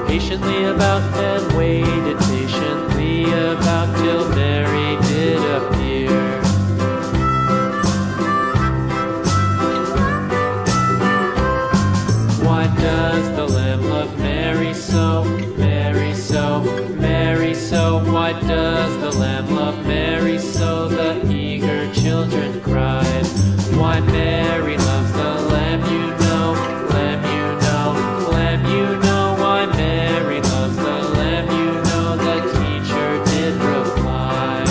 patiently about, and waited patiently about till Mary did appear. Why does the Lamb love Mary so, Mary so, Mary so? Why does the Lamb love Mary so? The eager children cried. Why Mary loves the Lamb, you know, Lamb, you know, Lamb, you know. Why Mary loves the Lamb, you know, the teacher did reply.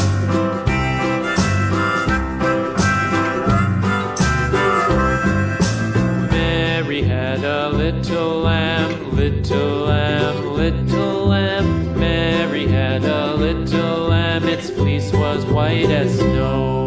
Mary had a little lamb, little lamb, little lamb. Mary had a little lamb, its fleece was white as snow.